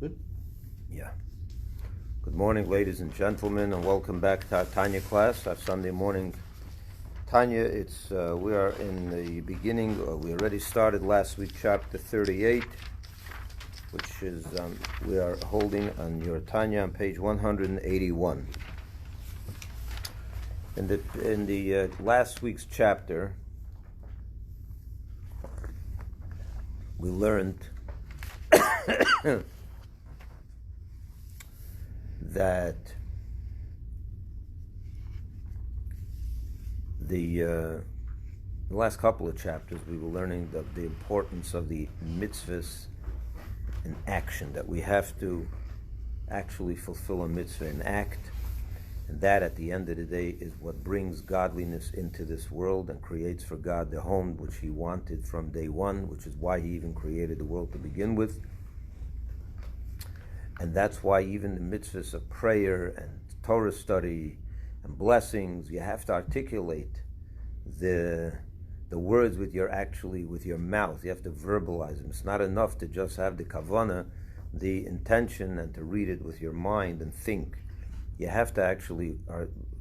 Good? Yeah. Good morning, ladies and gentlemen, and welcome back to our Tanya class, our Sunday morning Tanya. We are in the beginning. We already started last week, chapter 38, which is we are holding on your Tanya on page 181. In the last week's chapter, we learned that the last couple of chapters we were learning the importance of the mitzvahs in action, that we have to actually fulfill a mitzvah in act, and that at the end of the day is what brings godliness into this world and creates for God the home which He wanted from day one, which is why He even created the world to begin with. And that's why even the mitzvahs of prayer and Torah study and blessings, you have to articulate the words with your mouth. You have to verbalize them. It's not enough to just have the kavanah, the intention, and to read it with your mind and think. You have to actually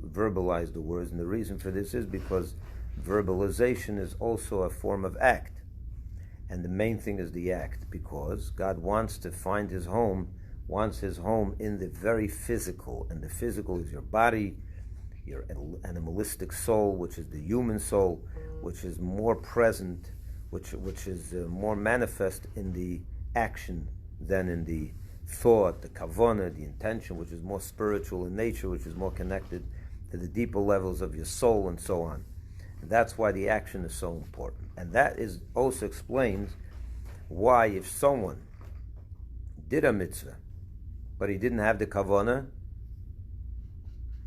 verbalize the words, and the reason for this is because verbalization is also a form of act. And the main thing is the act, because God wants to find His home in the very physical, and the physical is your body, your animalistic soul, which is the human soul, which is more present, which is more manifest in the action than in the thought, the kavanah, the intention, which is more spiritual in nature, which is more connected to the deeper levels of your soul, and so on. And that's why the action is so important. And that is also explains why if someone did a mitzvah, but he didn't have the kavanah,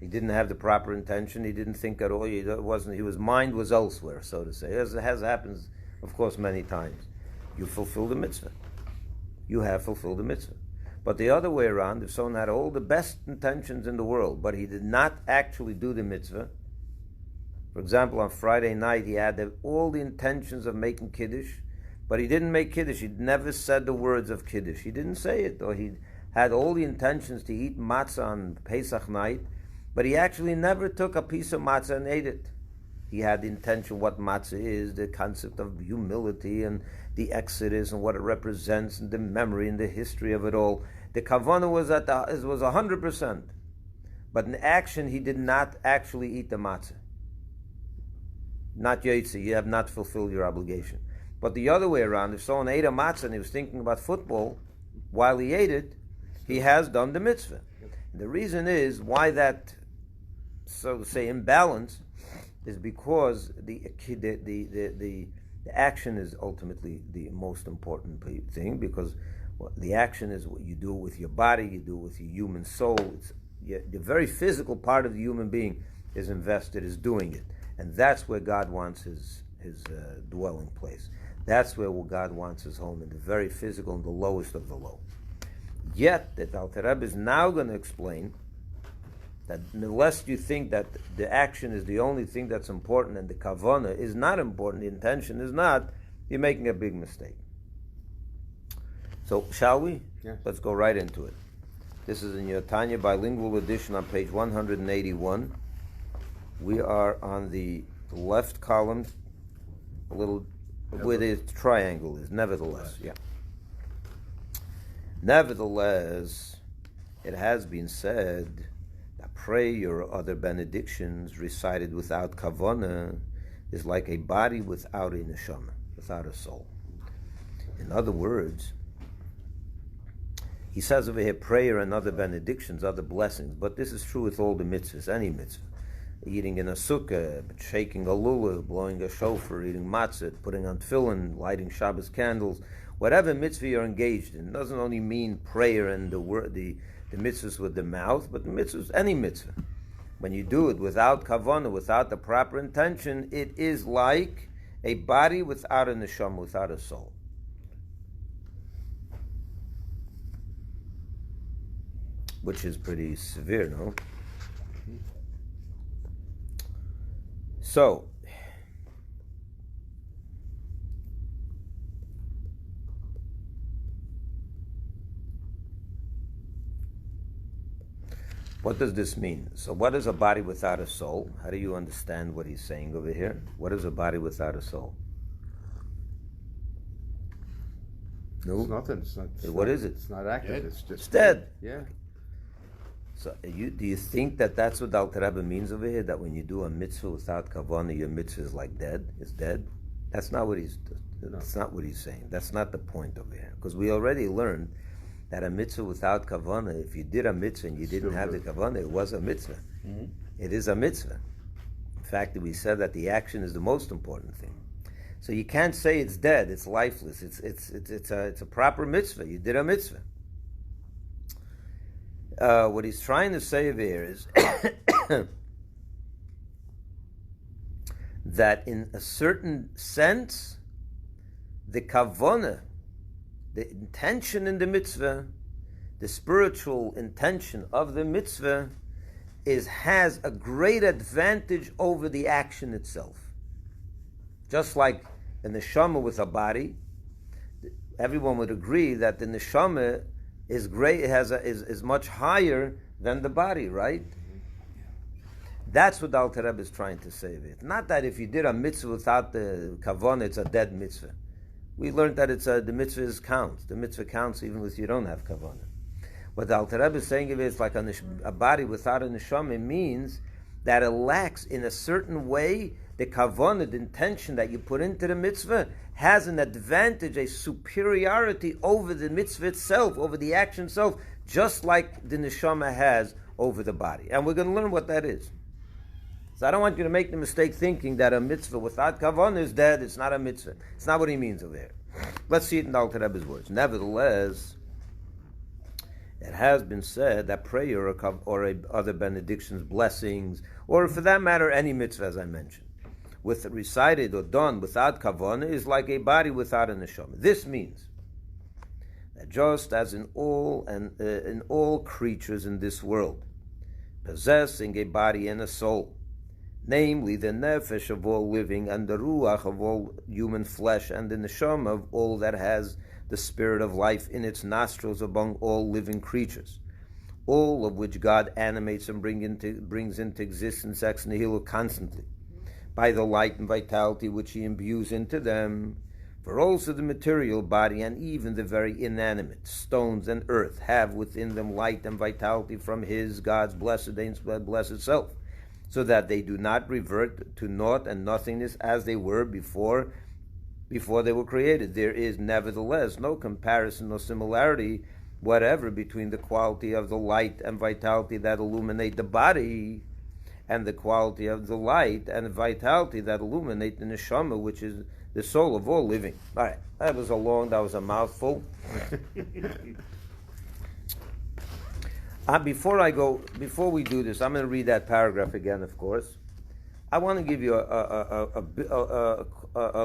he didn't have the proper intention, he didn't think at all, his mind was elsewhere, so to say, as happens, of course, many times. You fulfill the mitzvah. You have fulfilled the mitzvah. But the other way around, if someone had all the best intentions in the world, but he did not actually do the mitzvah, for example, on Friday night, he had all the intentions of making Kiddush, but he didn't make Kiddush. He never said the words of Kiddush. He didn't say it, or he had all the intentions to eat matzah on Pesach night, but he actually never took a piece of matzah and ate it. He had the intention what matzah is, the concept of humility and the Exodus and what it represents, and the memory and the history of it all. The kavanah was 100%, but in action he did not actually eat the matzah. Not yotzi, you have not fulfilled your obligation. But the other way around, if someone ate a matzah and he was thinking about football while he ate it, he has done the mitzvah. The reason is why that, so to say, imbalance is because the action is ultimately the most important thing, because the action is what you do with your body, you do with your human soul. The very physical part of the human being is invested, is doing it. And that's where God wants his dwelling place. That's where God wants his home, in the very physical and the lowest of the low. Yet, that Alter Rebbe is now going to explain that unless you think that the action is the only thing that's important and the kavanah is not important, the intention is not, you're making a big mistake. So, shall we? Yeah. Let's go right into it. This is in your Tanya bilingual edition on page 181. We are on the left column, a little where the triangle is, nevertheless. Yeah. Nevertheless, it has been said that prayer or other benedictions recited without kavanah is like a body without a neshama, without a soul. In other words, he says over here, prayer and other benedictions, other blessings, but this is true with all the mitzvahs, any mitzvah. Eating in a sukkah, shaking a lulav, blowing a shofar, eating matzah, putting on tefillin, lighting Shabbos candles, whatever mitzvah you're engaged in, doesn't only mean prayer and the mitzvahs with the mouth, but the mitzvahs, any mitzvah. When you do it without kavanah, without the proper intention, it is like a body without a neshama, without a soul. Which is pretty severe, no? So, What does this mean? So what is a body without a soul? How do you understand what he's saying over here? What is a body without a soul? No? It's nothing. What is it? It's not active. It's just... It's dead. Yeah. So do you think that that's what Alter Rebbe means over here? That when you do a mitzvah without kavanah, your mitzvah is like dead? It's dead? That's not what he's... That's not what he's saying. That's not the point over here. Because we already learned that a mitzvah without kavanah, if you did a mitzvah and you didn't have the kavanah, it was a mitzvah. Mm-hmm. It is a mitzvah. In fact, we said that the action is the most important thing. So you can't say it's dead, it's lifeless. It's a proper mitzvah. You did a mitzvah. What he's trying to say here is that in a certain sense, the kavanah, the intention in the mitzvah, the spiritual intention of the mitzvah, has a great advantage over the action itself. Just like a neshama with a body, everyone would agree that the neshama is great, is much higher than the body, right? That's what Alter Rebbe is trying to say. It's not that if you did a mitzvah without the kavanah, it's a dead mitzvah. We learned that the mitzvah counts. The mitzvah counts even if you don't have kavanah. What the Alter Rebbe is saying is like a body without a neshama means that it lacks in a certain way the kavanah, the intention that you put into the mitzvah, has an advantage, a superiority over the mitzvah itself, over the action itself, just like the neshama has over the body. And we're going to learn what that is. So I don't want you to make the mistake thinking that a mitzvah without kavanah is dead. It's not a mitzvah. It's not what he means over here. Let's see it in the Alter Rebbe's words. Nevertheless, it has been said that prayer or other benedictions, blessings, or for that matter, any mitzvah, as I mentioned, with recited or done without kavanah, is like a body without a neshama. This means that just as in all creatures in this world, possessing a body and a soul, namely the nefesh of all living and the ruach of all human flesh and the neshama of all that has the spirit of life in its nostrils among all living creatures, all of which God animates and brings into existence ex nihilo constantly, by the light and vitality which he imbues into them. For also the material body and even the very inanimate stones and earth have within them light and vitality from God's blessed self, so that they do not revert to naught and nothingness as they were before they were created. There is nevertheless no comparison, no similarity whatever between the quality of the light and vitality that illuminate the body and the quality of the light and vitality that illuminate the neshama, which is the soul of all living. All right, that was a mouthful. Before we do this, I'm going to read that paragraph again, of course. I want to give you a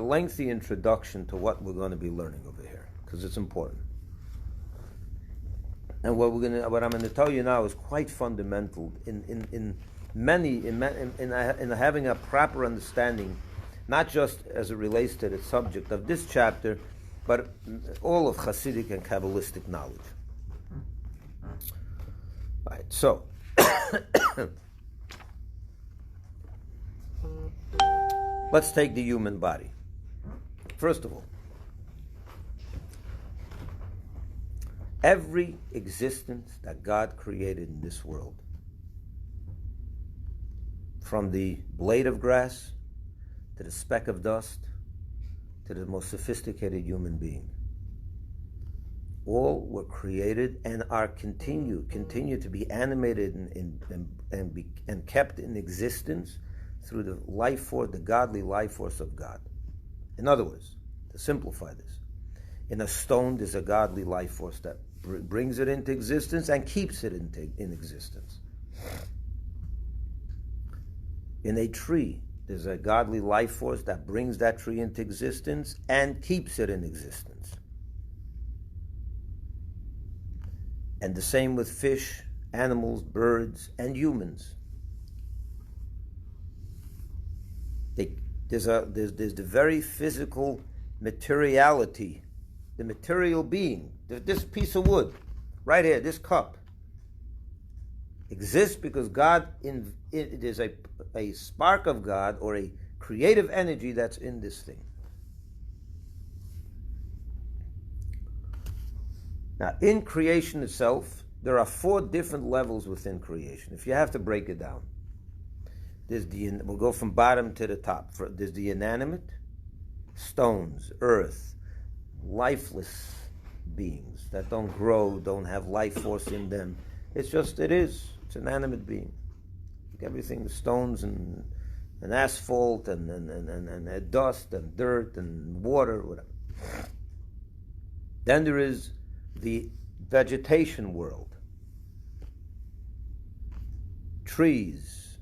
lengthy introduction to what we're going to be learning over here, because it's important. And what I'm going to tell you now is quite fundamental in having a proper understanding, not just as it relates to the subject of this chapter, but all of Hasidic and Kabbalistic knowledge. All right, so let's take the human body. First of all, every existence that God created in this world, from the blade of grass to the speck of dust to the most sophisticated human being, all were created and are continue to be animated and kept in existence through the life force, the godly life force of God. In other words, to simplify this, in a stone there's a godly life force that brings it into existence and keeps it in existence. In a tree, there's a godly life force that brings that tree into existence and keeps it in existence. And the same with fish, animals, birds, and humans. There's the very physical materiality, the material being. This piece of wood, right here, this cup. exists because God, it is a spark of God or a creative energy that's in this thing. Now, in creation itself, there are 4 different levels within creation. If you have to break it down, we'll go from bottom to the top. There's the inanimate, stones, earth, lifeless beings that don't grow, don't have life force in them. It's an animate being. Like everything, stones and asphalt and dust and dirt and water, whatever. Then there is the vegetation world. Trees,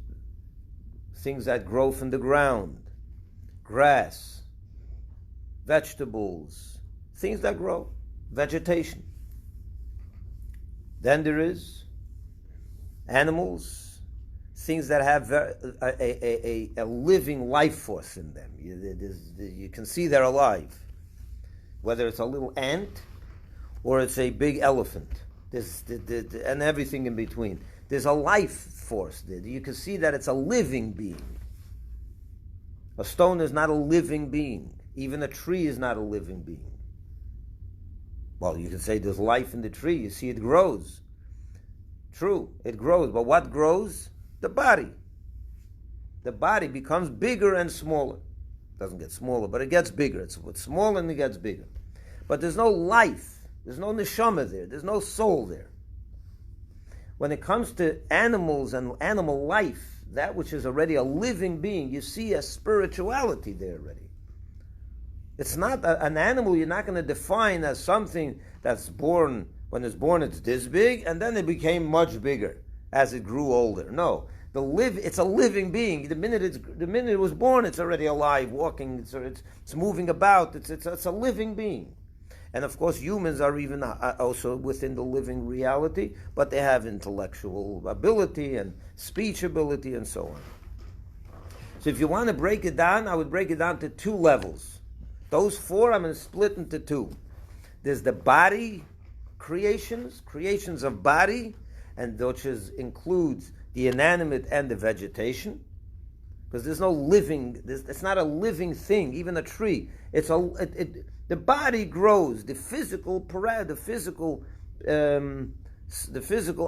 things that grow from the ground, grass, vegetables, things that grow, vegetation. Then there is animals, things that have a living life force in them. You can see they're alive. Whether it's a little ant or it's a big elephant, and everything in between. There's a life force there. You can see that it's a living being. A stone is not a living being. Even a tree is not a living being. Well, you can say there's life in the tree. You see it grows. True, it grows. But what grows? The body. The body becomes bigger and smaller. It doesn't get smaller, but it gets bigger. It's small and it gets bigger. But there's no life. There's no neshama there. There's no soul there. When it comes to animals and animal life, that which is already a living being, you see a spirituality there already. It's not an animal you're not going to define as something that's born, when it's born it's this big, and then it became much bigger as it grew older. No. It's a living being. The minute it was born, it's already alive, walking, it's moving about, it's a living being. And of course, humans are even also within the living reality, but they have intellectual ability and speech ability and so on. So if you want to break it down, I would break it down to 2 levels. Those 4 I'm going to split into 2. There's the body creations of body, and which includes the inanimate and the vegetation. Because there's no living, it's not a living thing, even a tree. The body grows, the physical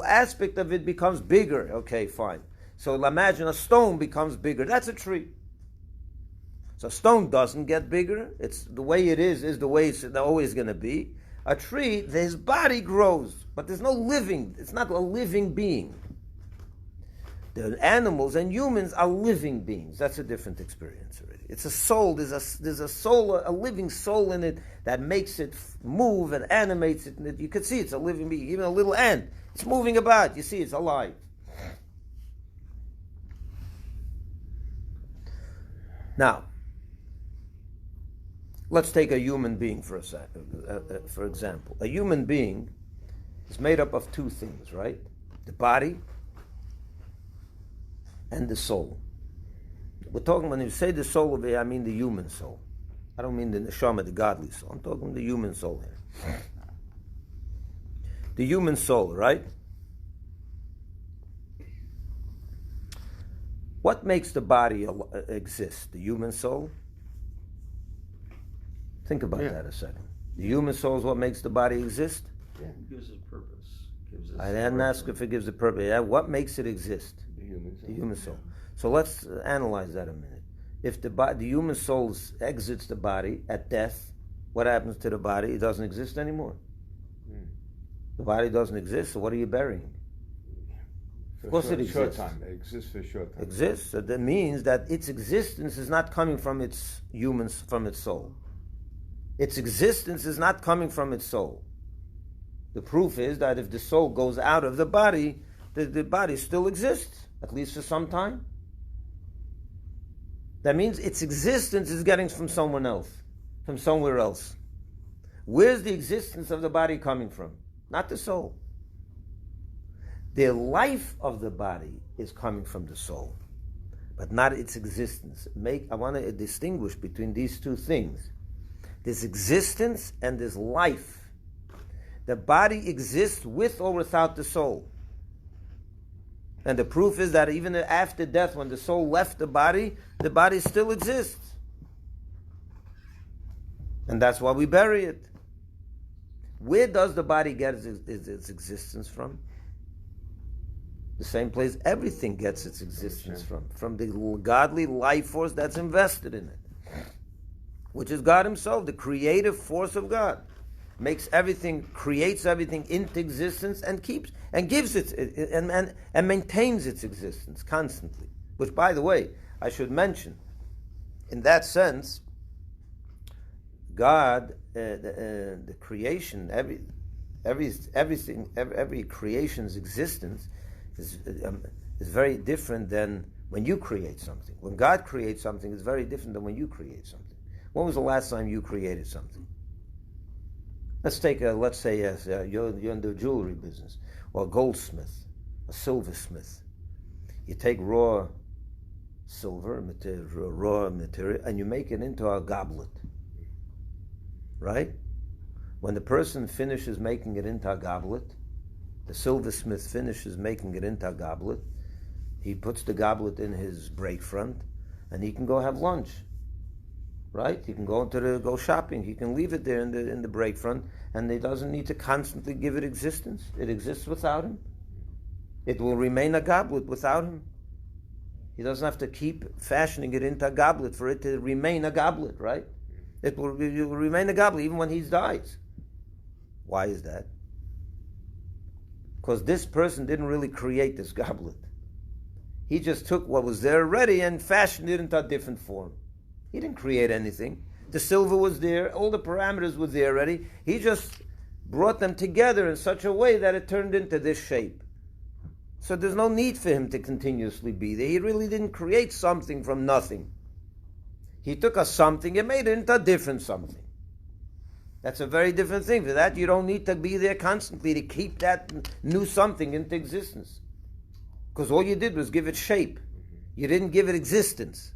aspect of it becomes bigger. Okay, fine. So imagine a stone becomes bigger. That's a tree. So a stone doesn't get bigger. It's the way it is the way it's always going to be. A tree, his body grows, but there's no living. It's not a living being. The animals and humans are living beings. That's a different experience already. It's a soul. There's a soul, a living soul in it that makes it move and animates it. And you can see it's a living being. Even a little ant, it's moving about. You see, it's alive. Now, let's take a human being for example. A human being is made up of 2 things, right? The body and the soul. We're talking, when you say the soul over here, I mean the human soul. I don't mean the neshama, the godly soul. I'm talking the human soul here. The human soul, right? What makes the body exist? The human soul? Think about that a second. The human soul is what makes the body exist? Yeah, it gives it purpose. I didn't ask if it gives it purpose. Yeah, what makes it exist? The human soul. So let's analyze that a minute. If the human soul exits the body at death, what happens to the body? It doesn't exist anymore. The body doesn't exist, so what are you burying? Of course it exists. Short time. It exists for a short time. Exists. So that means that its existence is not coming from its soul. Its existence is not coming from its soul. The proof is that if the soul goes out of the body still exists, at least for some time. That means its existence is getting from someone else, from somewhere else. Where's the existence of the body coming from? Not the soul. The life of the body is coming from the soul, but not its existence. I want to distinguish between these 2 things. There's existence and there's life. The body exists with or without the soul. And the proof is that even after death, when the soul left the body still exists. And that's why we bury it. Where does the body get its existence from? The same place everything gets its existence from the godly life force that's invested in it, which is God Himself, the creative force of God. Makes everything, creates everything into existence and keeps and gives it and maintains its existence constantly. Which, by the way, I should mention, in that sense, God, the creation, every creation's existence is very different than when you create something. When God creates something, it's very different than when you create something. When was the last time you created something? Let's say you're in the jewelry business, or a goldsmith, a silversmith. You take raw silver, raw material, and you make it into a goblet. Right? When the person finishes making it into a goblet, the silversmith finishes making it into a goblet, he puts the goblet in his break front, and he can go have lunch. Right? He can go shopping. He can leave it there in the break front, and he doesn't need to constantly give it existence. It exists without him. It will remain a goblet without him. He doesn't have to keep fashioning it into a goblet for it to remain a goblet, right? It will remain a goblet even when he dies. Why is that? Because this person didn't really create this goblet. He just took what was there already and fashioned it into a different form. He didn't create anything. The silver was there, all the parameters were there already. He just brought them together in such a way that it turned into this shape. So there's no need for him to continuously be there. He really didn't create something from nothing. He took a something and made it into a different something. That's a very different thing. For that, you don't need to be there constantly to keep that new something into existence. Because all you did was give it shape. You didn't give it existence.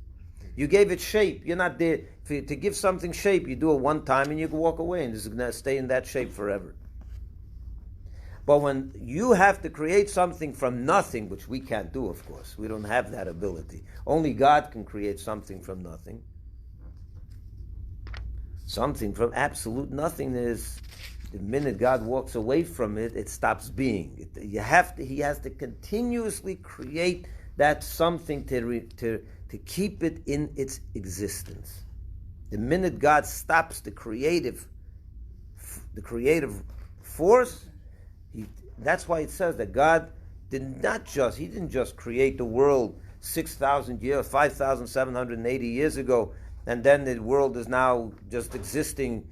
You gave it shape. You're not there to give something shape. You do it one time and you can walk away and it's going to stay in that shape forever. But when you have to create something from nothing, which we can't do, of course, we don't have that ability. Only God can create something from nothing. Something from absolute nothingness. The minute God walks away from it, it stops being. He has to continuously create that something to keep it in its existence. The minute God stops the creative force, that's why it says that God didn't just create the world 6,000 years, 5,780 years ago, and then the world is now just existing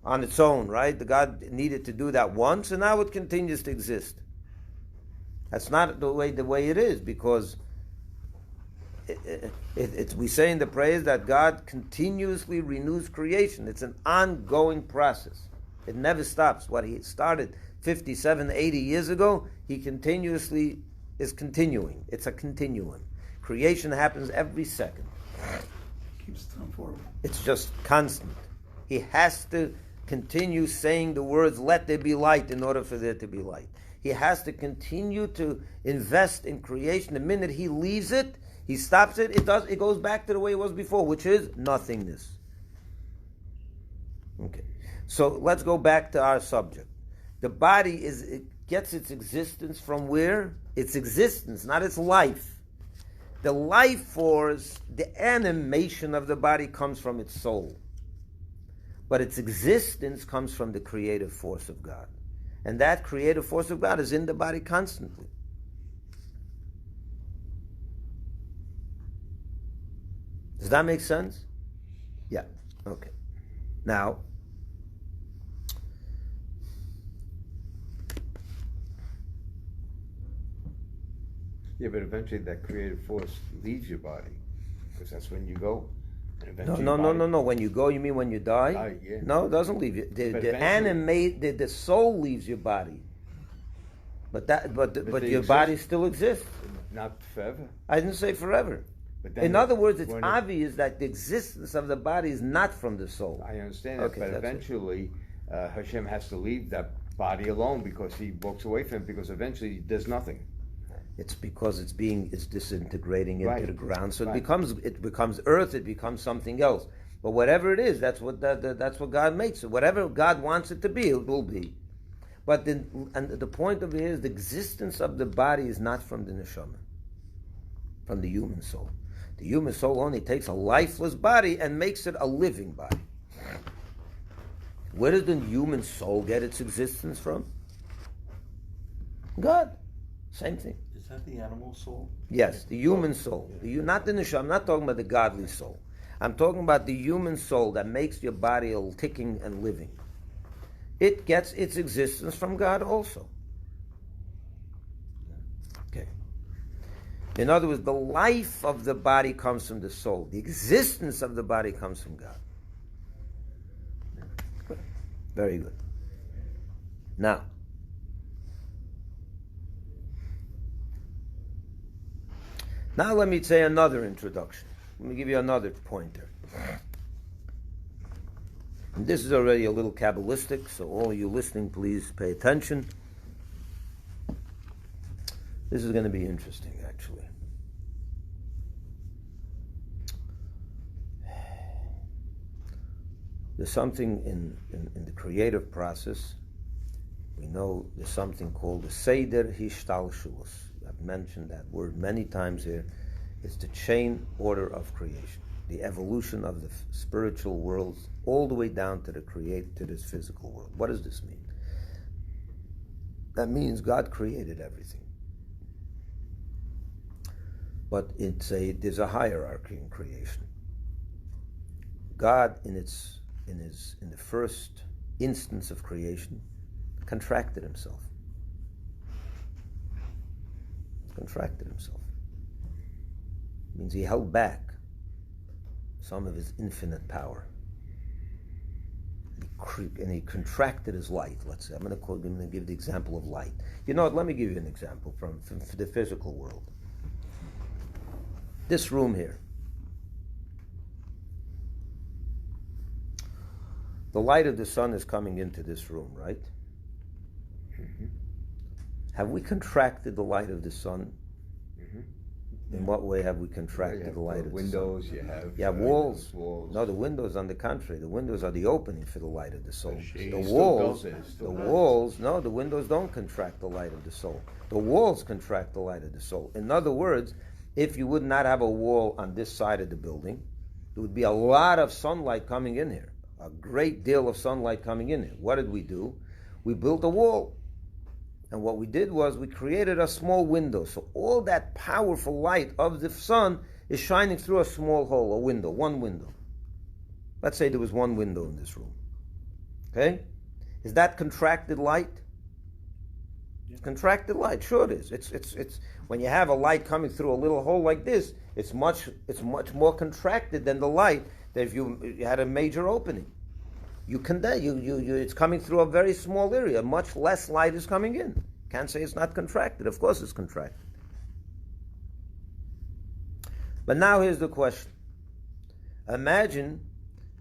on its own, right? The God needed to do that once, and now it continues to exist. That's not the way it is, because we say in the prayers that God continuously renews creation. It's an ongoing process. It never stops. What He started 57, 80 years ago, He continuously is continuing. It's a continuum. Creation happens every second. Keeps time forward. It's just constant. He has to continue saying the words, "Let there be light," in order for there to be light. He has to continue to invest in creation. The minute he leaves it, he stops it, it goes back to the way it was before, which is nothingness. Okay. So let's go back to our subject. The body gets its existence from where? Its existence, not its life. The life force, the animation of the body comes from its soul. But its existence comes from the creative force of God. And that creative force of God is in the body constantly. Does that make sense? Yeah. Okay. Now, Yeah, but eventually that creative force leaves your body, because that's when you go. And eventually no. When you go, you mean when you die? Yeah. No, it doesn't leave you. The soul leaves your body, but your body still exists. Not forever. I didn't say forever. In other words, it's obvious that the existence of the body is not from the soul. I understand that, Okay, but eventually Hashem has to leave that body alone because He walks away from it, because eventually there's nothing. It's because it's disintegrating into the ground. So Right. it becomes earth. It becomes something else. But whatever it is, that's what God makes it. Whatever God wants it to be, it will be. But the point of it is, the existence of the body is not from the neshama, from the human soul. The human soul only takes a lifeless body and makes it a living body. Where does the human soul get its existence from? God. Same thing. Is that the animal soul? Yes, the human soul. Not the neshama. I'm not talking about the godly soul. I'm talking about the human soul that makes your body all ticking and living. It gets its existence from God also. Okay. In other words, the life of the body comes from the soul. The existence of the body comes from God. Very good. Now, let me say another introduction. Let me give you another pointer. And this is already a little Kabbalistic, so all you listening, please pay attention. This is going to be interesting, actually. There's something in the creative process. We know there's something called the Seder Hishtalshelus. I've mentioned that word many times here. It's the chain order of creation, the evolution of the spiritual worlds, all the way down to this physical world. What does this mean? That means God created everything, but there's a hierarchy in creation. God, in the first instance of creation, contracted himself. Means he held back some of his infinite power. And he contracted his light, let's say. I'm going to give the example of light. You know what? Let me give you an example from the physical world. This room here. The light of the sun is coming into this room, right? Mm-hmm. Have we contracted the light of the sun? In what way have we contracted the light of the sun? Windows, you have walls. walls. No, the windows, on the contrary. The windows are the opening for the light of the soul. The windows don't contract the light of the soul. The walls contract the light of the soul. In other words, if you would not have a wall on this side of the building, there would be a lot of sunlight coming in here. A great deal of sunlight coming in here. What did we do? We built a wall. And what we did was we created a small window. So all that powerful light of the sun is shining through a small hole, a window, one window. Let's say there was one window in this room. Okay? Is that contracted light? Yeah. Contracted light, sure it is. It's when you have a light coming through a little hole like this, it's much more contracted than the light that if you had a major opening. It's coming through a very small area. Much less light is coming in. Can't say it's not contracted. Of course it's contracted. But now here's the question. Imagine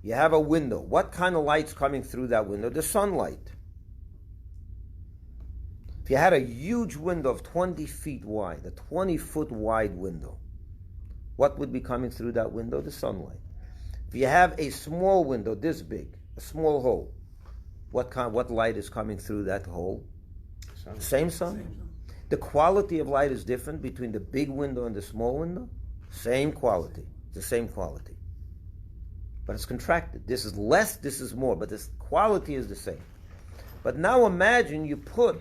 you have a window. What kind of light's coming through that window? The sunlight. If you had a huge window of 20 feet wide, a 20-foot wide window, what would be coming through that window? The sunlight. If you have a small window this big, a small hole, what light is coming through that hole? Same sun. The quality of light is different between the big window and the small window. Same quality. The same quality. But it's contracted. This is less, this is more, but the quality is the same. But now imagine you put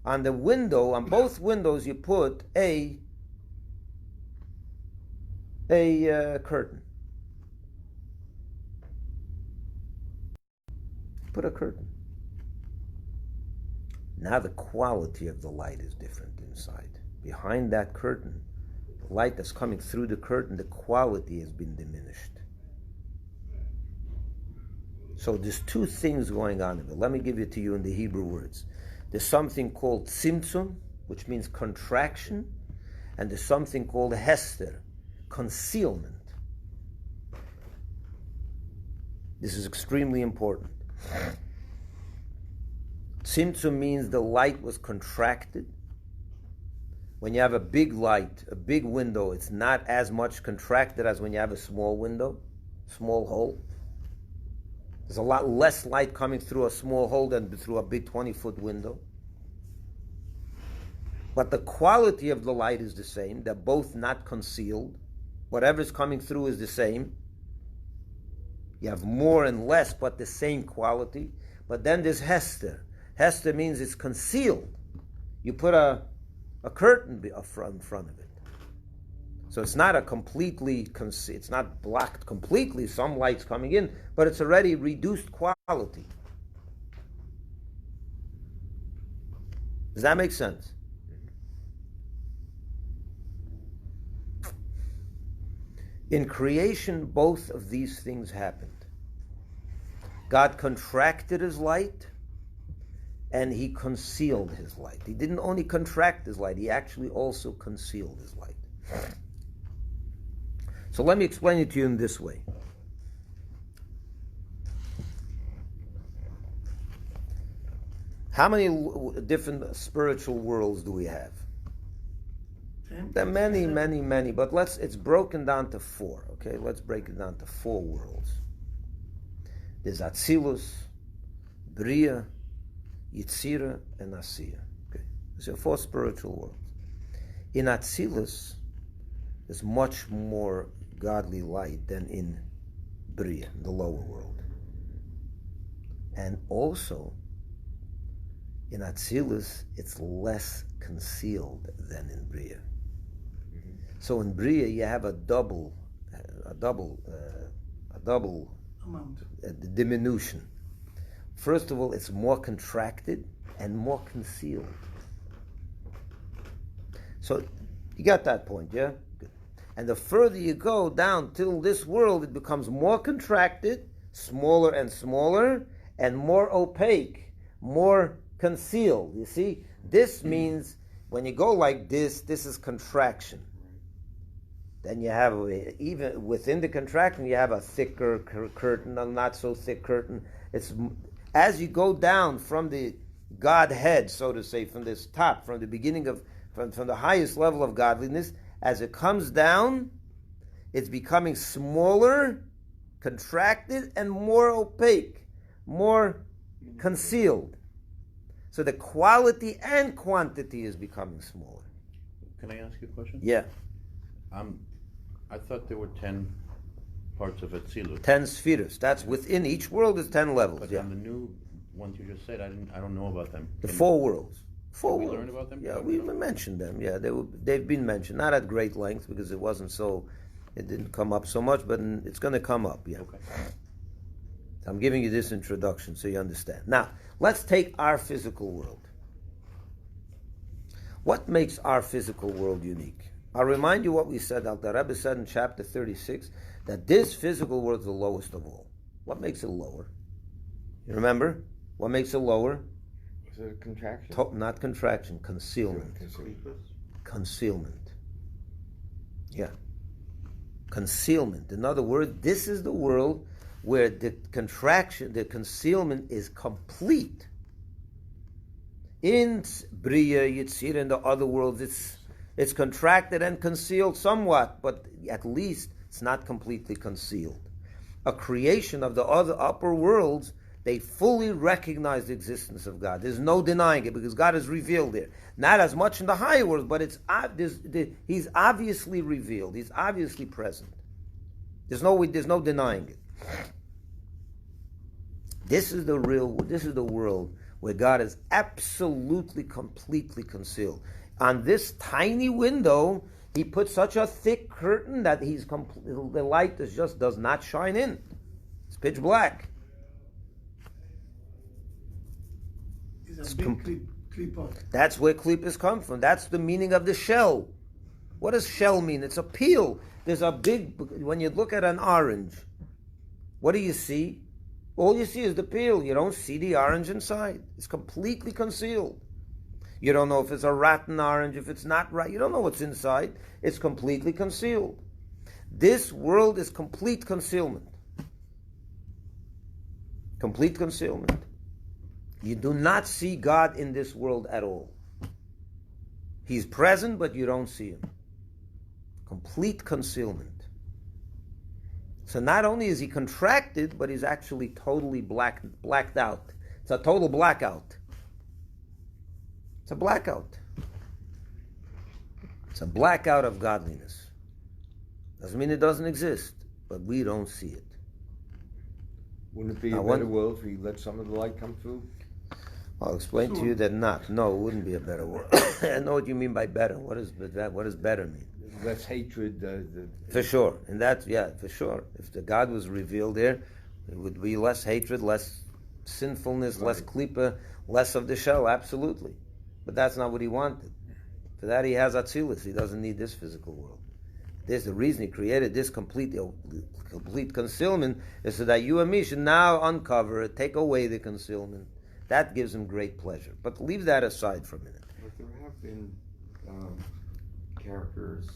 on the window, on both windows, you put a curtain. Put a curtain. Now the quality of the light is different inside. Behind that curtain, the light that's coming through the curtain, the quality has been diminished. So there's two things going on in it. Let me give it to you in the Hebrew words. There's something called tzimtzum, which means contraction, and there's something called hester, concealment. This is extremely important. Tzimtzum means the light was contracted, When you have a big light, a big window, it's not as much contracted as when you have a small window, small hole. There's a lot less light coming through a small hole than through a big 20-foot window. But the quality of the light is the same. They're both not concealed. Whatever's coming through is the same. You have more and less, but the same quality. But then there's Hester. Hester means it's concealed. You put a curtain in front of it. So it's not a completely, it's not blocked completely, some light's coming in, but it's already reduced quality. Does that make sense? In creation, both of these things happened. God contracted his light, and he concealed his light. He didn't only contract his light, he actually also concealed his light. So let me explain it to you in this way. How many different spiritual worlds do we have? There are many, many, many, but it's broken down to 4, okay? Let's break it down to 4 worlds. There's Atzilus, Bria, Yitzira, and Asiya. Okay? These are 4 spiritual worlds. In Atzilus, there's much more godly light than in Bria, the lower world. And also, in Atzilus, it's less concealed than in Bria. So in Bria, you have a double diminution. First of all, it's more contracted and more concealed. So you got that point, yeah? Good. And the further you go down till this world, it becomes more contracted, smaller and smaller, and more opaque, more concealed. You see? This means when you go like this is contraction. Then you have, even within the contraction, you have a thicker curtain, a not so thick curtain. It's as you go down from the Godhead, so to say, from this top, from the beginning of, from the highest level of godliness, as it comes down, it's becoming smaller, contracted, and more opaque, more concealed. So the quality and quantity is becoming smaller. Can I ask you a question? Yeah. I thought there were 10 parts of Atzilus. 10 spheres. That's within each world is 10 levels. But yeah. on the new ones you just said, I don't know about them. The 4 worlds. 4 we worlds. learn about them? Yeah, we mentioned them. Yeah, they've been mentioned, not at great length because it didn't come up so much, but it's going to come up. Yeah. Okay. So I'm giving you this introduction so you understand. Now, let's take our physical world. What makes our physical world unique? I'll remind you what we said, the Rebbe said in chapter 36, that this physical world is the lowest of all. What makes it lower? You remember? What makes it lower? Is it a contraction? Not contraction, concealment. Concealment. Yeah. Concealment. In other words, this is the world where the concealment is complete. In Bria, Yitzira, and the other worlds, it's contracted and concealed somewhat, but at least it's not completely concealed. A creation of the other upper worlds, they fully recognize the existence of God. There's no denying it because God is revealed there. Not as much in the higher worlds, but He's obviously revealed. He's obviously present. There's no denying it. This is the world where God is absolutely, completely concealed. On this tiny window, he put such a thick curtain that the light does not shine in. It's pitch black. It's a big klipa. That's where klipas come from. That's the meaning of the shell. What does shell mean? It's a peel. There's a big, when you look at an orange, what do you see? All you see is the peel. You don't see the orange inside. It's completely concealed. You don't know if it's a rotten orange, if it's not right. You don't know what's inside. It's completely concealed. This world is complete concealment. Complete concealment. You do not see God in this world at all. He's present, but you don't see him. Complete concealment. So not only is he contracted, but he's actually totally blacked out. It's a total blackout. It's a blackout. It's a blackout of godliness. Doesn't mean it doesn't exist, but we don't see it. Wouldn't it be a better world if he let some of the light come through? I'll explain to you that not. No, it wouldn't be a better world. I know what you mean by better. What does better mean? Less hatred. For sure. And that's, yeah, for sure. If the God was revealed there, it would be less hatred, less sinfulness, less klipa, less of the shell, absolutely. But that's not what he wanted. For that he has Atzilus. He doesn't need this physical world. There's the reason he created this complete concealment is so that you and me should now uncover it, take away the concealment. That gives him great pleasure. But leave that aside for a minute. But there have been characters,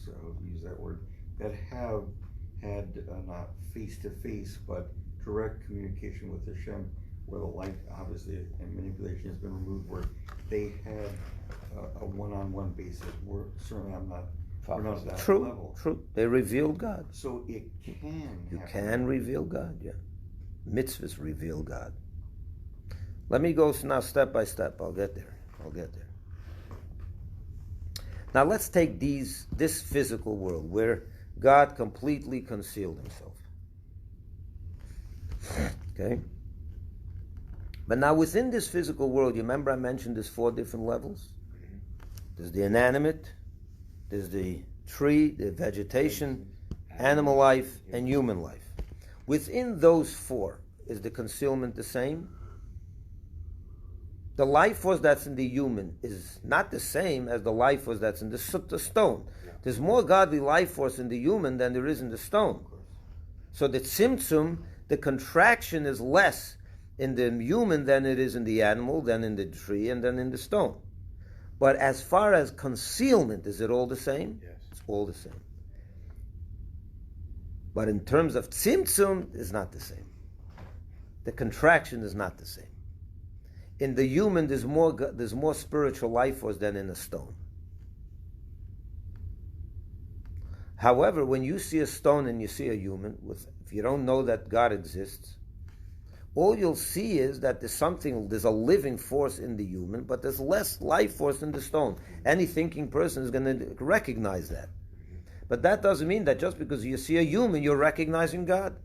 use that word, that have had not face-to-face, but direct communication with Hashem, where the light, obviously, and manipulation has been removed, where they had a one-on-one basis. We're not at that level. True. They revealed God. So it can. You can reveal God, yeah. Mitzvahs reveal God. Let me go now step by step. I'll get there. Now let's take this physical world where God completely concealed himself. Okay? But now within this physical world, you remember I mentioned there's 4 different levels? There's the inanimate, there's the tree, the vegetation, animal life, and human life. Within those 4, is the concealment the same? The life force that's in the human is not the same as the life force that's in the stone. Yeah. There's more godly life force in the human than there is in the stone. So the tzimtzum, the contraction is less in the human than it is in the animal, than in the tree, and then in the stone. But as far as concealment, is it all the same? Yes. It's all the same. But in terms of tzimtzum, it's not the same. The contraction is not the same. In the human, there's more spiritual life force than in a stone. However, when you see a stone and you see a human, if you don't know that God exists, all you'll see is that there's a living force in the human, but there's less life force in the stone. Any thinking person is going to recognize that. But that doesn't mean that just because you see a human, you're recognizing God.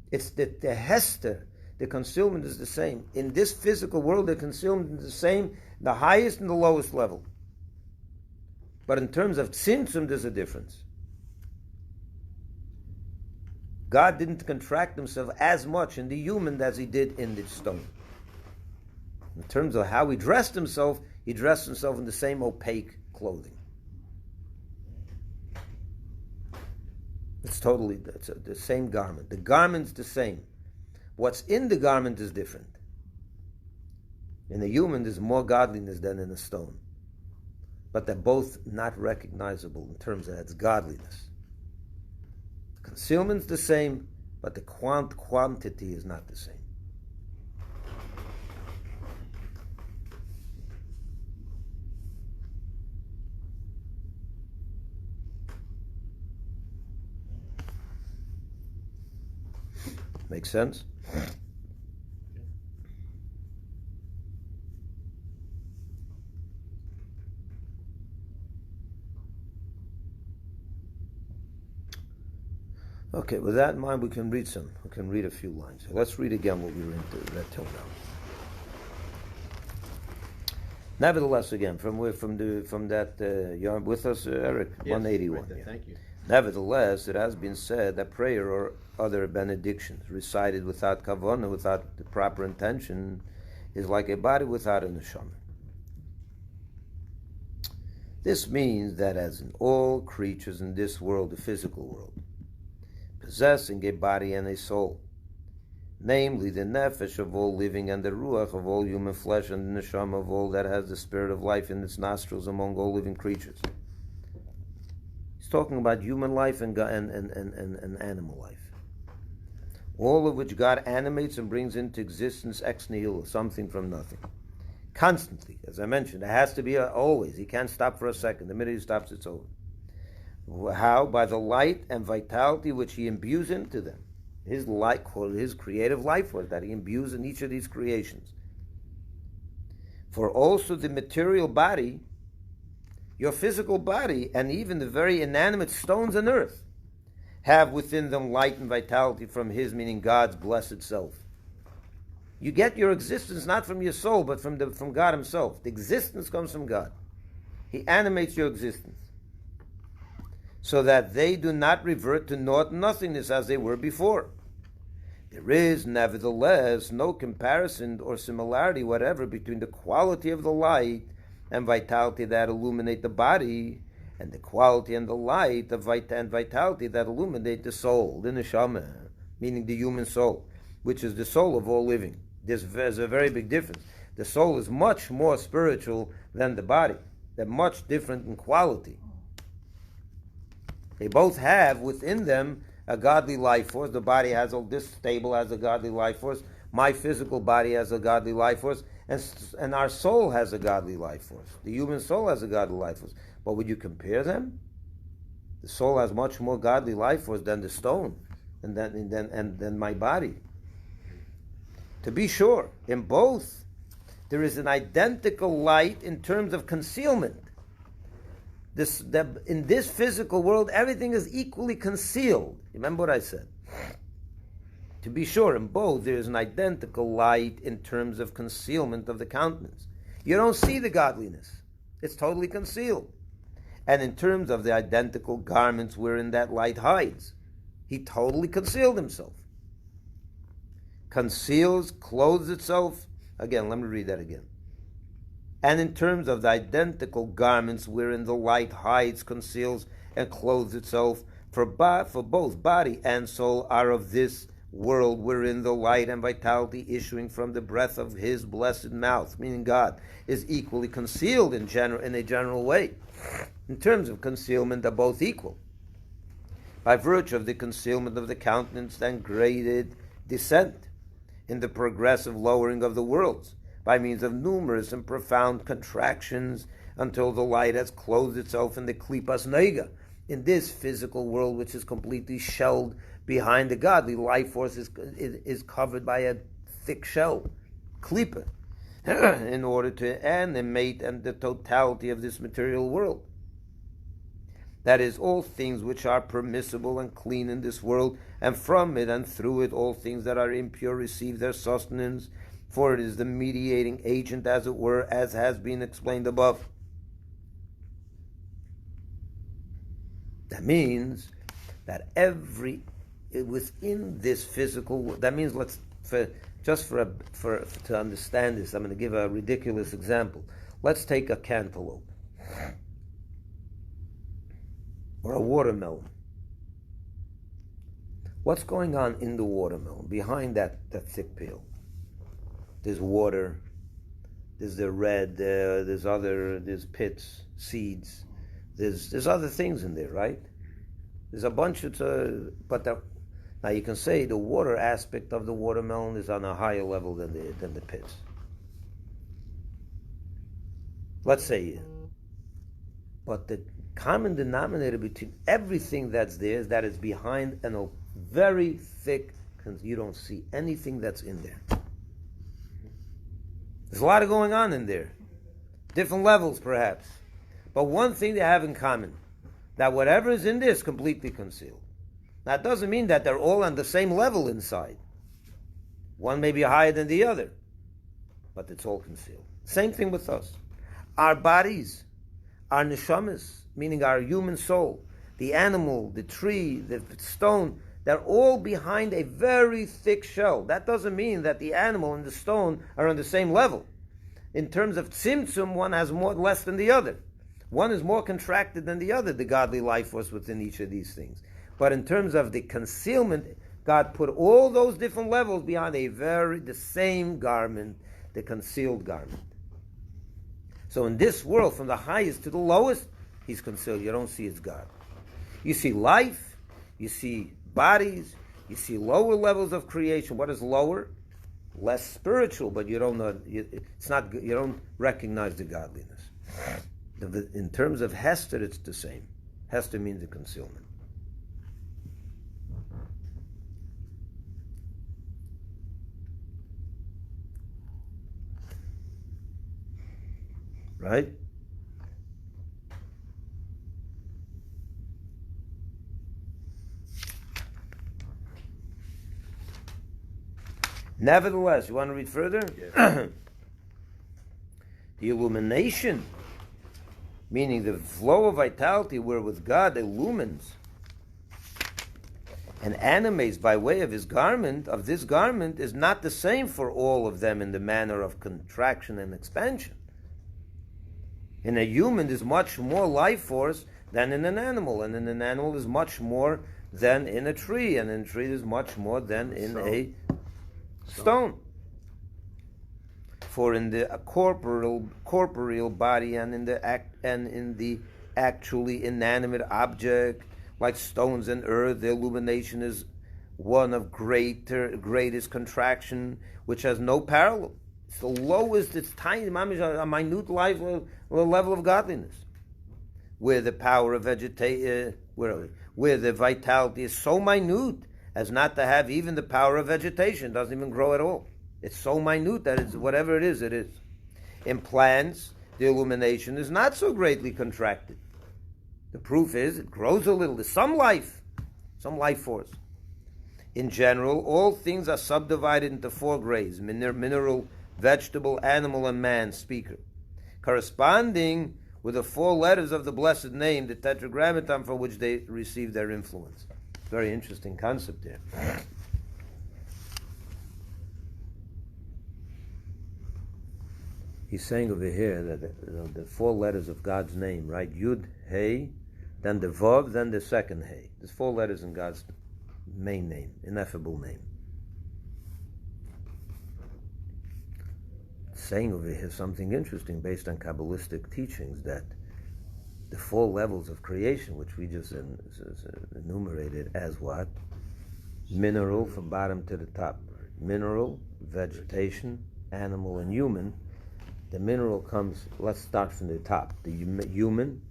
It's the Hester. The concealment is the same. In this physical world, the concealment is the same, the highest and the lowest level. But in terms of tzimtzum, there's a difference. God didn't contract himself as much in the human as he did in the stone. In terms of how he dressed himself in the same opaque clothing. It's the same garment. The garment's the same. What's in the garment is different. In a human, there's more godliness than in a stone. But they're both not recognizable in terms of its godliness. The concealment's the same, but the quantity is not the same. Make sense? Okay, with that in mind, we can read a few lines. So let's read again what we read till now. Nevertheless, again, from that yarn with us, Eric, Yes, 181. right there. Yeah. Thank you. Nevertheless, it has been said that prayer or other benedictions recited without kavanah, without the proper intention, is like a body without a neshama. This means that as in all creatures in this world, the physical world, possessing a body and a soul, namely the nefesh of all living and the ruach of all human flesh and the neshama of all that has the spirit of life in its nostrils among all living creatures. He's talking about human life and animal life. All of which God animates and brings into existence ex nihilo, something from nothing. constantly. As I mentioned, it has to be always. He can't stop for a second. The minute he stops, it's over. How? By the light and vitality which he imbues into them. His light, his creative life force that he imbues in each of these creations. For also the material body, your physical body, and even the very inanimate stones on earth, have within them light and vitality from his, meaning God's blessed self. You get your existence not from your soul, but from God himself. The existence comes from God. He animates your existence, so that they do not revert to naught and nothingness as they were before. There is, nevertheless, no comparison or similarity whatever between the quality of the light and vitality that illuminate the body, and the quality and the light of and vitality that illuminate the soul, the neshama, meaning the human soul, which is the soul of all living. There's a very big difference. The soul is much more spiritual than the body. They're much different in quality. They both have within them a godly life force. The body has this stable has a godly life force. My physical body has a godly life force, and our soul has a godly life force. The human soul has a godly life force. But would you compare them? The soul has much more godly life force than the stone, and than my body. To be sure, in both there is an identical light in terms of concealment. In this physical world, everything is equally concealed. Remember what I said. To be sure, in both there is an identical light in terms of concealment of the countenance. You don't see the godliness. It's totally concealed. And in terms of the identical garments wherein that light hides, he totally concealed himself. Conceals, clothes itself. Again, let me read that again. And in terms of the identical garments wherein the light hides, conceals, and clothes itself, for both body and soul are of this world wherein the light and vitality issuing from the breath of his blessed mouth, meaning God, is equally concealed in a general way. In terms of concealment, they're both equal. By virtue of the concealment of the countenance and graded descent in the progressive lowering of the worlds, by means of numerous and profound contractions, until the light has clothed itself in the klipas nega, in this physical world which is completely shelled behind the godly life force is covered by a thick shell, klipa, in order to animate and the totality of this material world. That is, all things which are permissible and clean in this world, and from it and through it all things that are impure receive their sustenance, for it is the mediating agent, as it were, as has been explained above. That means that within this physical, that means to understand this, I'm going to give a ridiculous example. Let's take a cantaloupe or a watermelon. What's going on in the watermelon behind that thick peel? There's water, there's the red, there's pits, seeds, there's other things in there, right? There's a bunch of, now you can say the water aspect of the watermelon is on a higher level than the pits. Let's say, but the common denominator between everything that's there is that it's behind a very thick, you don't see anything that's in there. There's a lot of going on in there. Different levels, perhaps. But one thing they have in common, that whatever is in there is completely concealed. Now, it doesn't mean that they're all on the same level inside. One may be higher than the other, but it's all concealed. Same thing with us. Our bodies, our neshamas, meaning our human soul, the animal, the tree, the stone, they're all behind a very thick shell. That doesn't mean that the animal and the stone are on the same level. In terms of tzimtzum, one has less than the other. One is more contracted than the other, the godly life force within each of these things. But in terms of the concealment, God put all those different levels behind the same garment, the concealed garment. So in this world, from the highest to the lowest, he's concealed. You don't see his God. You see life, you see bodies, you see lower levels of creation. What is lower? less spiritual, but you don't know. It's not. You don't recognize the godliness. In terms of Hester, it's the same. Hester means a concealment. Right? Nevertheless, you want to read further? Yes. The illumination, meaning the flow of vitality wherewith God illumines and animates by way of this garment, is not the same for all of them in the manner of contraction and expansion. In a human, there's much more life force than in an animal, and in an animal there's much more than in a tree, and in a tree there's much more than in a stone. For in the corporeal body and in the actually inanimate object, like stones and earth, the illumination is one of greatest contraction, which has no parallel. It's the lowest, it's tiny, a minute life level of godliness, where the power of vegetation, where the vitality is so minute as not to have even the power of vegetation. It doesn't even grow at all. It's so minute that it's whatever it is, it is. In plants, the illumination is not so greatly contracted. The proof is it grows a little. There's some life force. In general, all things are subdivided into 4 grades: mineral, vegetable, animal, and man, speaker, corresponding with the 4 letters of the blessed name, the tetragrammaton, from which they receive their influence. Very interesting concept there. He's saying over here that the 4 letters of God's name, right? Yud, Hey, then the Vav, then the second Hey. There's 4 letters in God's main name, ineffable name. Saying over here something interesting based on Kabbalistic teachings, that the 4 levels of creation, which we just enumerated as what? Mineral from bottom to the top. Mineral, vegetation, animal, and human. The mineral comes, let's start from the top. The human,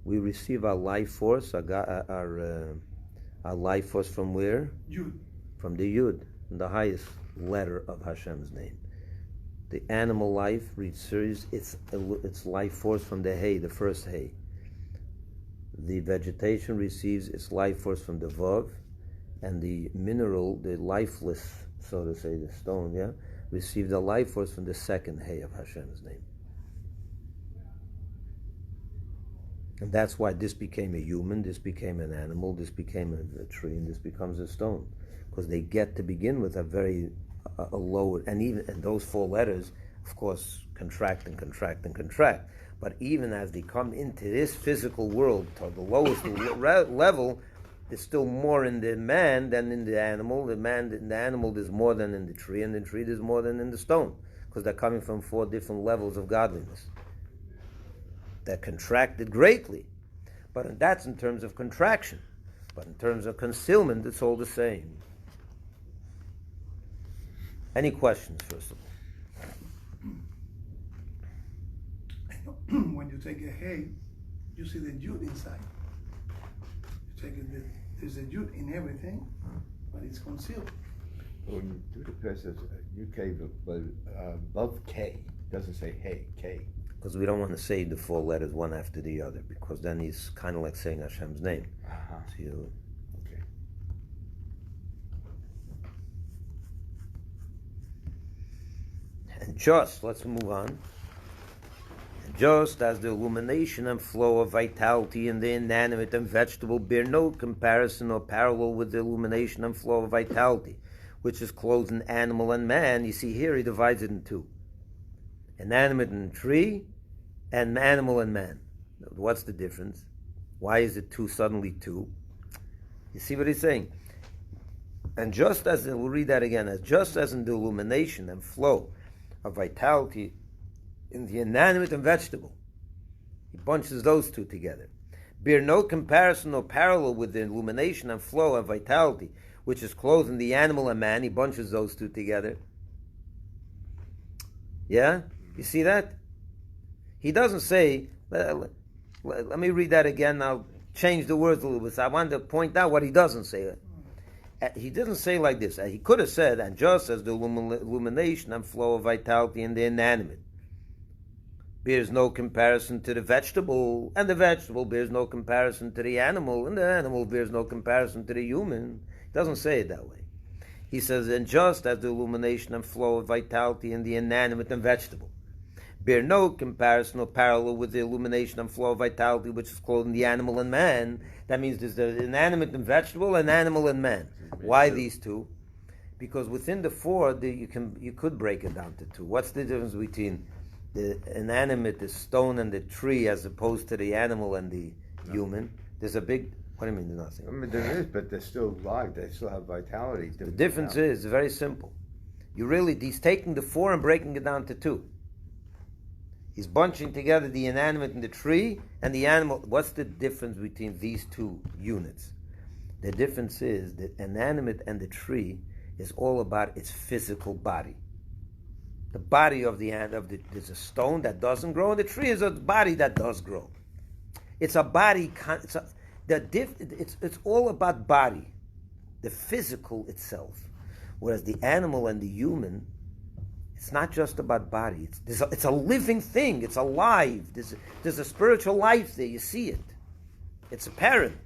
we receive our life force, our life force from where? Yud. From the Yud, the highest letter of Hashem's name. The animal life receives its life force from the Hey, the first Hey. The vegetation receives its life force from the Vav, and the mineral, the lifeless, so to say, the stone, yeah, receive the life force from the second Hey of Hashem's name. And that's why this became a human, this became an animal, this became a tree, and this becomes a stone. Because they get to begin with a lower, and those 4 letters, of course, contract and contract and contract. But even as they come into this physical world, to the lowest level, there's still more in the man than in the animal. In the animal, there's more than in the tree, and in the tree, there's more than in the stone, because they're coming from 4 different levels of godliness. They're contracted greatly, but that's in terms of contraction. But in terms of concealment, it's all the same. Any questions, first of all? When you take a hay, you see the Yud inside. You take it, there's a Yud in everything, but it's concealed. When you do the passage, UK, but above K, doesn't say hey, K. Because we don't want to say the 4 letters one after the other, because then he's kind of like saying Hashem's name. Uh-huh. So Okay. and just, let's move on. And just as the illumination and flow of vitality in the inanimate and vegetable bear no comparison or parallel with the illumination and flow of vitality, which is clothed in animal and man, you see here he divides it in 2. Inanimate and tree, and animal and man. What's the difference? Why is it 2, suddenly 2? You see what he's saying? And just as, we'll read that again, just as in the illumination and flow of vitality in the inanimate and vegetable, he bunches those 2 together. Bear no comparison or parallel with the illumination and flow of vitality, which is clothed in the animal and man, he bunches those 2 together. Yeah? You see that? He doesn't say, let me read that again. I'll change the words a little bit. So I wanted to point out what he doesn't say. He doesn't say like this. He could have said, and just as the illumination and flow of vitality in the inanimate bears no comparison to the vegetable, and the vegetable bears no comparison to the animal, and the animal bears no comparison to the human. He doesn't say it that way. He says, and just as the illumination and flow of vitality in the inanimate and vegetable bear no comparison or parallel with the illumination and flow of vitality which is clothed in the animal and man. That means there's the inanimate and vegetable, and animal and man. Why these two? Because within the four, you could break it down to two. What's the difference between the inanimate, the stone, and the tree, as opposed to the animal and the human? There's a big. What do you mean there's nothing? I mean, there is, but they're still alive. They still have vitality. The difference is very simple. He's taking the four and breaking it down to two. He's bunching together the inanimate and the tree and the animal. What's the difference between these two units? The difference is that inanimate and the tree is all about its physical body. The body of there's a stone that doesn't grow, and the tree is a body that does grow. It's a body. It's all about body, the physical itself. Whereas the animal and the human, it's not just about body. It's a living thing. It's alive. There's a spiritual life there. You see it. It's apparent.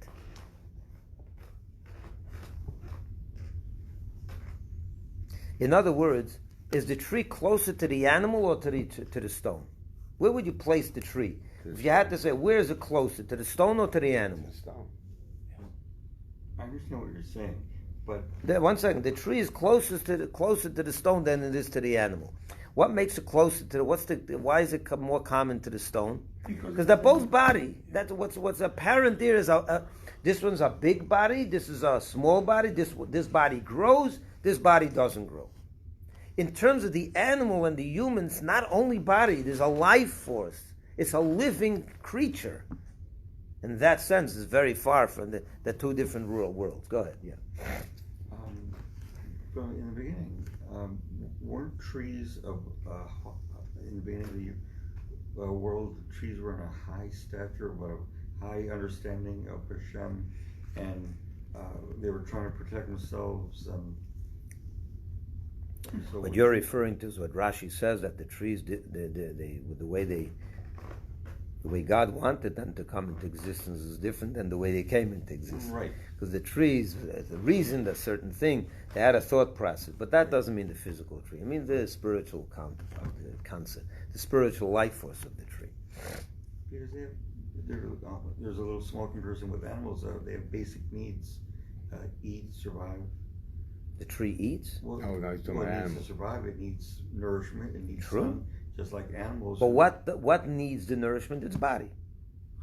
In other words, is the tree closer to the animal or to the stone? Where would you place the tree? If you had to say, where is it closer, to the stone or to the animal? The stone. I understand what you're saying, but 1 second. The tree is closer to the stone than it is to the animal. What makes it closer to why is it more common to the stone? Because they're both body. That's what's apparent there is this one's a big body, this is a small body, this body grows, this body doesn't grow. In terms of the animal and the human, it's not only body, there's a life force. It's a living creature. In that sense, it's very far from the two different worlds. Go ahead, yeah. In the beginning, weren't trees in the beginning of the world, trees were in a high stature, but a high understanding of Hashem, and they were trying to protect themselves. So what you're referring to is what Rashi says, that the trees, the way God wanted them to come into existence is different than the way they came into existence. Right. Because the trees, the reason, a certain thing, they had a thought process. But that doesn't mean the physical tree. It means the spiritual concept, the spiritual life force of the tree. Because there's a little small comparison with animals. They have basic needs: eat, survive. The tree eats? No, he's talking about It needs animals. to survive. It needs nourishment. It needs True. sun, just like animals. But what needs the nourishment? Its body.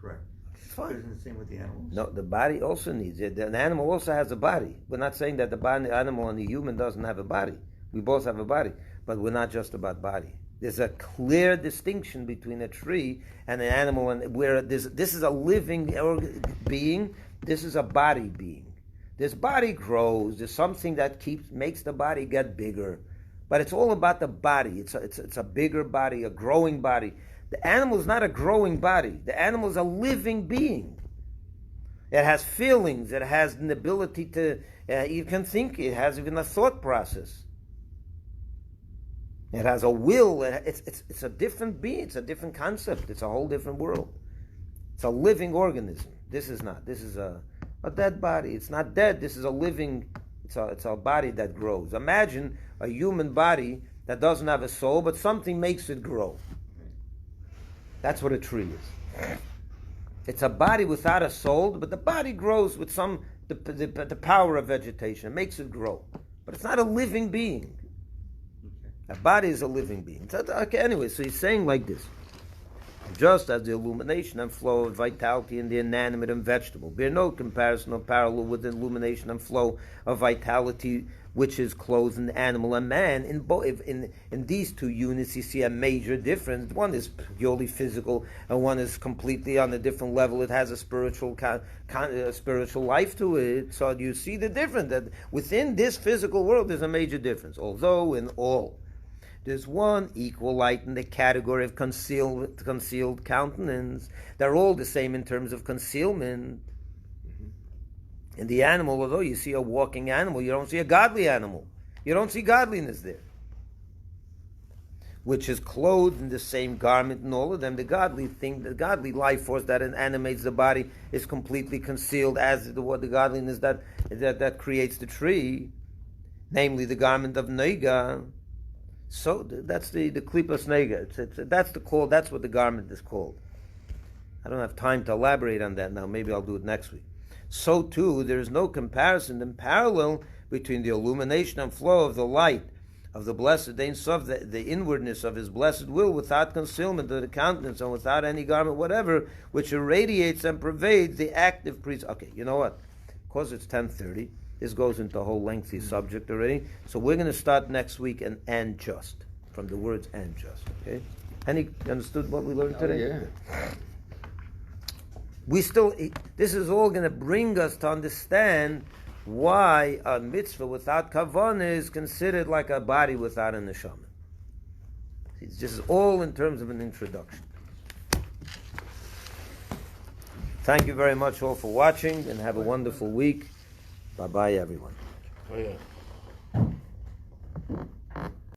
Correct. It's But fine. isn't it the same with the animals? No, the body also needs it. An animal also has a body. We're not saying that the animal and the human doesn't have a body. We both have a body, but we're not just about body. There's a clear distinction between a tree and an animal, and where this is a living being, this is a body being. This body grows. There's something that makes the body get bigger, but it's all about the body. It's a bigger body, a growing body. The animal is not a growing body. The animal is a living being. It has feelings. It has an ability to. You can think. It has even a thought process. It has a will. It's a different being. It's a different concept. It's a whole different world. It's a living organism. This is not. This is a dead body. It's not dead. This is a living. It's a body that grows. Imagine a human body that doesn't have a soul, but something makes it grow. That's what a tree is. It's a body without a soul, but the body grows with the power of vegetation. It makes it grow, but it's not a living being. A body is a living being. Okay, anyway, so he's saying like this. Just as the illumination and flow of vitality in the inanimate and vegetable bear no comparison or parallel with the illumination and flow of vitality which is clothed in animal and man, in these two units you see a major difference. One is purely physical, and one is completely on a different level. It has a spiritual spiritual life to it. So you see the difference, that within this physical world there's a major difference. Although in all there's one equal light in the category of concealed countenance. They're all the same in terms of concealment. In the animal, although you see a walking animal, you don't see a godly animal. You don't see godliness there. Which is clothed in the same garment in all of them. The godly thing, the godly life force that animates the body is completely concealed as the godliness that creates the tree, namely the garment of Nega. So that's the klipas Nega. That's what the garment is called. I don't have time to elaborate on that now. Maybe I'll do it next week. So too, there is no comparison and parallel between the illumination and flow of the light of the blessed Ein Sof, the inwardness of his blessed will, without concealment of the countenance and without any garment, whatever, which irradiates and pervades the active priest. Okay, you know what? Because it's 10:30, this goes into a whole lengthy subject already. So we're going to start next week and just, from the words and just. Okay? You understood what we learned today? Yeah. This is all going to bring us to understand why a mitzvah without kavanah is considered like a body without a neshama. It's just all in terms of an introduction. Thank you very much all for watching, and have a wonderful week. Bye-bye, everyone. Oh, yeah.